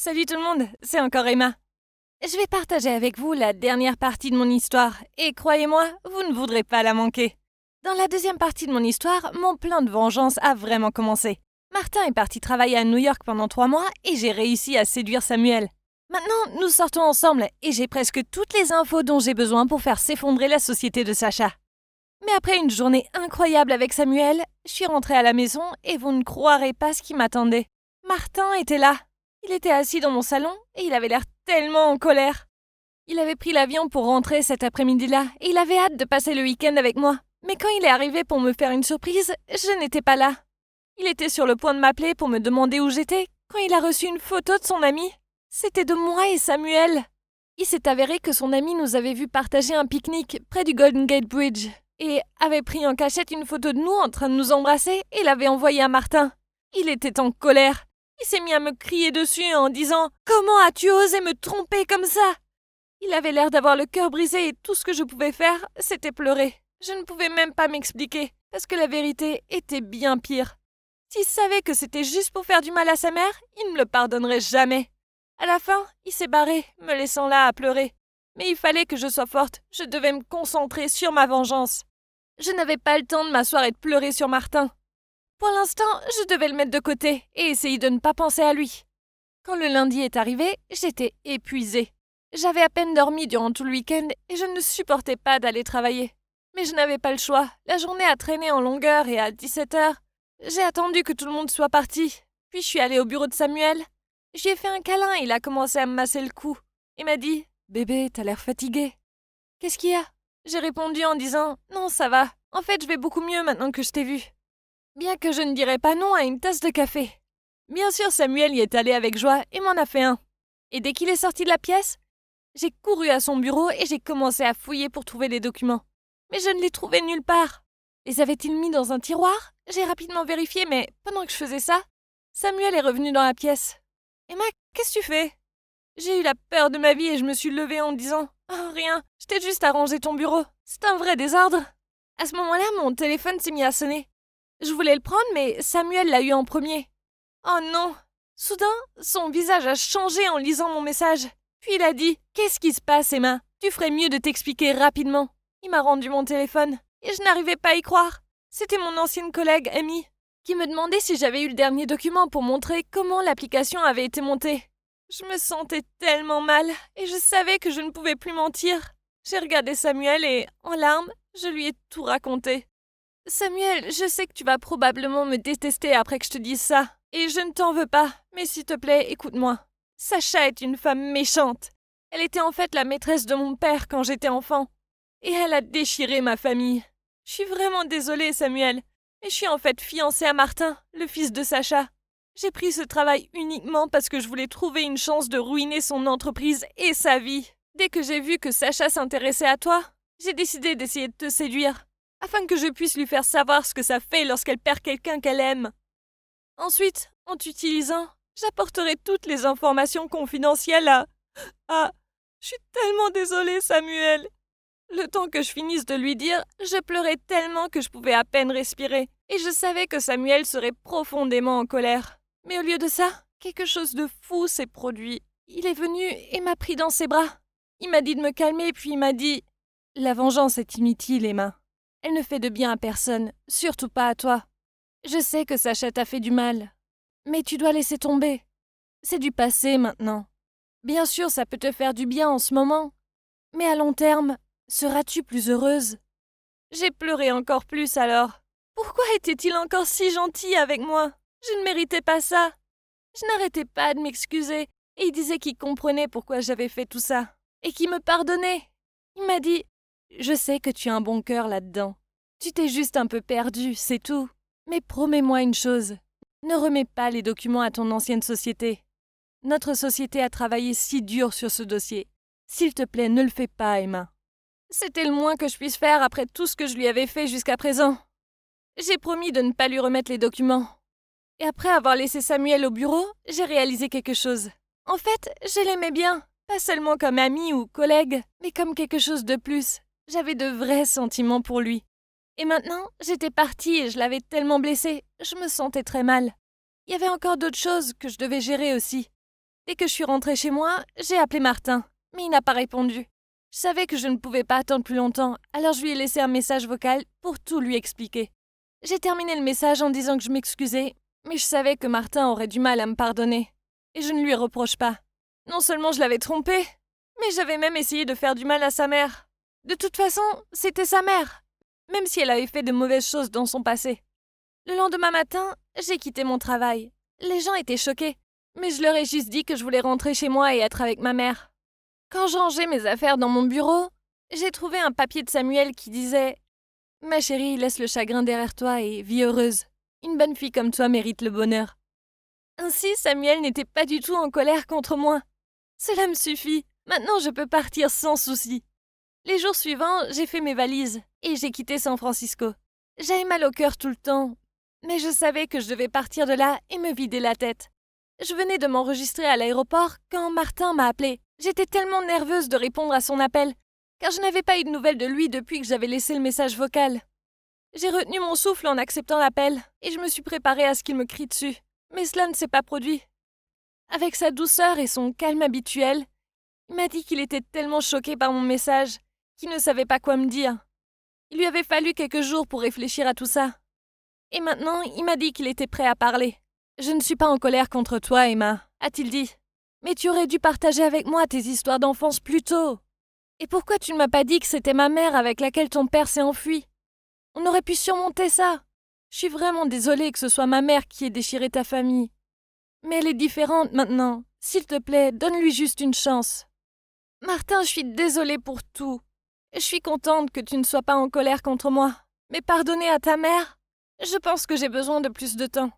Salut tout le monde, c'est encore Emma. Je vais partager avec vous la dernière partie de mon histoire, et croyez-moi, vous ne voudrez pas la manquer. Dans la deuxième partie de mon histoire, mon plan de vengeance a vraiment commencé. Martin est parti travailler à New York pendant 3 mois et j'ai réussi à séduire Samuel. Maintenant, nous sortons ensemble et j'ai presque toutes les infos dont j'ai besoin pour faire s'effondrer la société de Sacha. Mais après une journée incroyable avec Samuel, je suis rentrée à la maison et vous ne croirez pas ce qui m'attendait. Martin était là. Il était assis dans mon salon et il avait l'air tellement en colère. Il avait pris l'avion pour rentrer cet après-midi-là et il avait hâte de passer le week-end avec moi. Mais quand il est arrivé pour me faire une surprise, je n'étais pas là. Il était sur le point de m'appeler pour me demander où j'étais quand il a reçu une photo de son ami. C'était de moi et Samuel. Il s'est avéré que son ami nous avait vu partager un pique-nique près du Golden Gate Bridge et avait pris en cachette une photo de nous en train de nous embrasser et l'avait envoyée à Martin. Il était en colère. Il s'est mis à me crier dessus en disant « Comment as-tu osé me tromper comme ça ?» Il avait l'air d'avoir le cœur brisé et tout ce que je pouvais faire, c'était pleurer. Je ne pouvais même pas m'expliquer, parce que la vérité était bien pire. S'il savait que c'était juste pour faire du mal à sa mère, il ne me le pardonnerait jamais. À la fin, il s'est barré, me laissant là à pleurer. Mais il fallait que je sois forte, je devais me concentrer sur ma vengeance. Je n'avais pas le temps de m'asseoir et de pleurer sur Martin. Pour l'instant, je devais le mettre de côté et essayer de ne pas penser à lui. Quand le lundi est arrivé, j'étais épuisée. J'avais à peine dormi durant tout le week-end et je ne supportais pas d'aller travailler. Mais je n'avais pas le choix. La journée a traîné en longueur et à 17h, j'ai attendu que tout le monde soit parti. Puis je suis allée au bureau de Samuel. Je lui ai fait un câlin et il a commencé à me masser le cou. Il m'a dit « Bébé, t'as l'air fatigué. » Qu'est-ce qu'il y a ? J'ai répondu en disant « Non, ça va. En fait, je vais beaucoup mieux maintenant que je t'ai vu. » Bien que je ne dirais pas non à une tasse de café. Bien sûr, Samuel y est allé avec joie et m'en a fait un. Et dès qu'il est sorti de la pièce, j'ai couru à son bureau et j'ai commencé à fouiller pour trouver les documents. Mais je ne les trouvais nulle part. Les avait-il mis dans un tiroir ? J'ai rapidement vérifié, mais pendant que je faisais ça, Samuel est revenu dans la pièce. « Emma, qu'est-ce que tu fais ?» J'ai eu la peur de ma vie et je me suis levée en disant « Oh, rien, je t'ai juste arrangé ton bureau. C'est un vrai désordre. » À ce moment-là, mon téléphone s'est mis à sonner. Je voulais le prendre, mais Samuel l'a eu en premier. Oh non! Soudain, son visage a changé en lisant mon message. Puis il a dit « Qu'est-ce qui se passe, Emma? Tu ferais mieux de t'expliquer rapidement. » Il m'a rendu mon téléphone, et je n'arrivais pas à y croire. C'était mon ancienne collègue, Amy, qui me demandait si j'avais eu le dernier document pour montrer comment l'application avait été montée. Je me sentais tellement mal, et je savais que je ne pouvais plus mentir. J'ai regardé Samuel et, en larmes, je lui ai tout raconté. Samuel, je sais que tu vas probablement me détester après que je te dise ça. Et je ne t'en veux pas, mais s'il te plaît, écoute-moi. Sacha est une femme méchante. Elle était en fait la maîtresse de mon père quand j'étais enfant. Et elle a déchiré ma famille. Je suis vraiment désolée, Samuel. Mais je suis en fait fiancée à Martin, le fils de Sacha. J'ai pris ce travail uniquement parce que je voulais trouver une chance de ruiner son entreprise et sa vie. Dès que j'ai vu que Sacha s'intéressait à toi, j'ai décidé d'essayer de te séduire, afin que je puisse lui faire savoir ce que ça fait lorsqu'elle perd quelqu'un qu'elle aime. Ensuite, en t'utilisant, j'apporterai toutes les informations confidentielles à... Je suis tellement désolée, Samuel. Le temps que je finisse de lui dire, je pleurais tellement que je pouvais à peine respirer, et je savais que Samuel serait profondément en colère. Mais au lieu de ça, quelque chose de fou s'est produit. Il est venu et m'a pris dans ses bras. Il m'a dit de me calmer, puis il m'a dit « La vengeance est inutile, Emma. Elle ne fait de bien à personne, surtout pas à toi. Je sais que Sacha t'a fait du mal, mais tu dois laisser tomber. C'est du passé maintenant. Bien sûr, ça peut te faire du bien en ce moment, mais à long terme, seras-tu plus heureuse ?» J'ai pleuré encore plus alors. Pourquoi était-il encore si gentil avec moi? Je ne méritais pas ça. Je n'arrêtais pas de m'excuser, et il disait qu'il comprenait pourquoi j'avais fait tout ça, et qu'il me pardonnait. Il m'a dit « Je sais que tu as un bon cœur là-dedans. Tu t'es juste un peu perdu, c'est tout. Mais promets-moi une chose, ne remets pas les documents à ton ancienne société. Notre société a travaillé si dur sur ce dossier. S'il te plaît, ne le fais pas, Emma. » C'était le moins que je puisse faire après tout ce que je lui avais fait jusqu'à présent. J'ai promis de ne pas lui remettre les documents. Et après avoir laissé Samuel au bureau, j'ai réalisé quelque chose. En fait, je l'aimais bien, pas seulement comme ami ou collègue, mais comme quelque chose de plus. J'avais de vrais sentiments pour lui. Et maintenant, j'étais partie et je l'avais tellement blessé, je me sentais très mal. Il y avait encore d'autres choses que je devais gérer aussi. Dès que je suis rentrée chez moi, j'ai appelé Martin, mais il n'a pas répondu. Je savais que je ne pouvais pas attendre plus longtemps, alors je lui ai laissé un message vocal pour tout lui expliquer. J'ai terminé le message en disant que je m'excusais, mais je savais que Martin aurait du mal à me pardonner. Et je ne lui reproche pas. Non seulement je l'avais trompé, mais j'avais même essayé de faire du mal à sa mère. De toute façon, c'était sa mère, même si elle avait fait de mauvaises choses dans son passé. Le lendemain matin, j'ai quitté mon travail. Les gens étaient choqués, mais je leur ai juste dit que je voulais rentrer chez moi et être avec ma mère. Quand je rangeais mes affaires dans mon bureau, j'ai trouvé un papier de Samuel qui disait « Ma chérie, laisse le chagrin derrière toi et vis heureuse. Une bonne fille comme toi mérite le bonheur. » Ainsi, Samuel n'était pas du tout en colère contre moi. Cela me suffit. Maintenant, je peux partir sans souci. Les jours suivants, j'ai fait mes valises et j'ai quitté San Francisco. J'avais mal au cœur tout le temps, mais je savais que je devais partir de là et me vider la tête. Je venais de m'enregistrer à l'aéroport quand Martin m'a appelé. J'étais tellement nerveuse de répondre à son appel, car je n'avais pas eu de nouvelles de lui depuis que j'avais laissé le message vocal. J'ai retenu mon souffle en acceptant l'appel, et je me suis préparée à ce qu'il me crie dessus. Mais cela ne s'est pas produit. Avec sa douceur et son calme habituel, il m'a dit qu'il était tellement choqué par mon message qu'il ne savait pas quoi me dire. Il lui avait fallu quelques jours pour réfléchir à tout ça. Et maintenant, il m'a dit qu'il était prêt à parler. « Je ne suis pas en colère contre toi, Emma, » a-t-il dit. « Mais tu aurais dû partager avec moi tes histoires d'enfance plus tôt. Et pourquoi tu ne m'as pas dit que c'était ma mère avec laquelle ton père s'est enfui? On aurait pu surmonter ça. Je suis vraiment désolée que ce soit ma mère qui ait déchiré ta famille. Mais elle est différente maintenant. S'il te plaît, donne-lui juste une chance. Martin, je suis désolée pour tout. Je suis contente que tu ne sois pas en colère contre moi. Mais pardonner à ta mère, je pense que j'ai besoin de plus de temps. »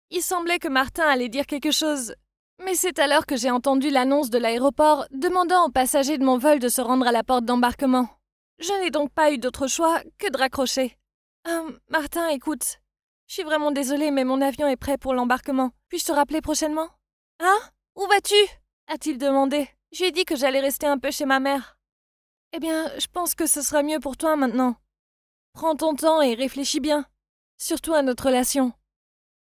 Il semblait que Martin allait dire quelque chose, mais c'est alors que j'ai entendu l'annonce de l'aéroport demandant aux passagers de mon vol de se rendre à la porte d'embarquement. Je n'ai donc pas eu d'autre choix que de raccrocher. « Martin, écoute, je suis vraiment désolée, mais mon avion est prêt pour l'embarquement. Puis-je te rappeler prochainement? »« Hein? Où vas-tu » a-t-il demandé. Je lui ai dit que j'allais rester un peu chez ma mère. « Eh bien, je pense que ce sera mieux pour toi maintenant. Prends ton temps et réfléchis bien, surtout à notre relation. »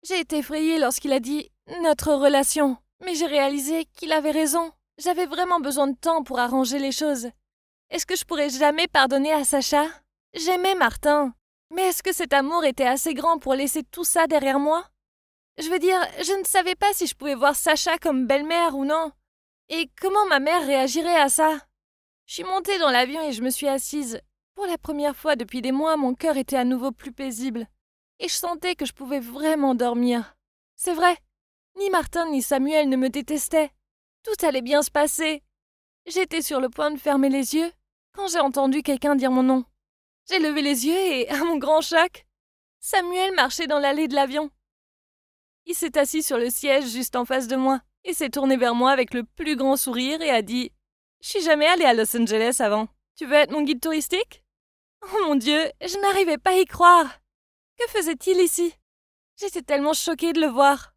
J'ai été effrayée lorsqu'il a dit « notre relation », mais j'ai réalisé qu'il avait raison. J'avais vraiment besoin de temps pour arranger les choses. Est-ce que je pourrais jamais pardonner à Sacha? J'aimais Martin, mais est-ce que cet amour était assez grand pour laisser tout ça derrière moi? Je veux dire, je ne savais pas si je pouvais voir Sacha comme belle-mère ou non. Et comment ma mère réagirait à ça? Je suis montée dans l'avion et je me suis assise. Pour la première fois depuis des mois, mon cœur était à nouveau plus paisible. Et je sentais que je pouvais vraiment dormir. C'est vrai, ni Martin ni Samuel ne me détestaient. Tout allait bien se passer. J'étais sur le point de fermer les yeux quand j'ai entendu quelqu'un dire mon nom. J'ai levé les yeux et, à mon grand choc, Samuel marchait dans l'allée de l'avion. Il s'est assis sur le siège juste en face de moi et s'est tourné vers moi avec le plus grand sourire et a dit « Je suis jamais allée à Los Angeles avant. Tu veux être mon guide touristique ?» Oh mon Dieu, je n'arrivais pas à y croire. Que faisait-il ici? J'étais tellement choquée de le voir.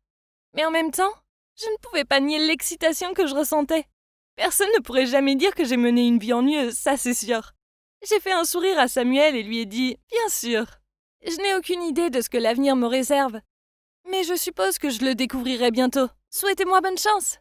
Mais en même temps, je ne pouvais pas nier l'excitation que je ressentais. Personne ne pourrait jamais dire que j'ai mené une vie ennuyeuse, ça c'est sûr. J'ai fait un sourire à Samuel et lui ai dit « Bien sûr. Je n'ai aucune idée de ce que l'avenir me réserve. Mais je suppose que je le découvrirai bientôt. Souhaitez-moi bonne chance !»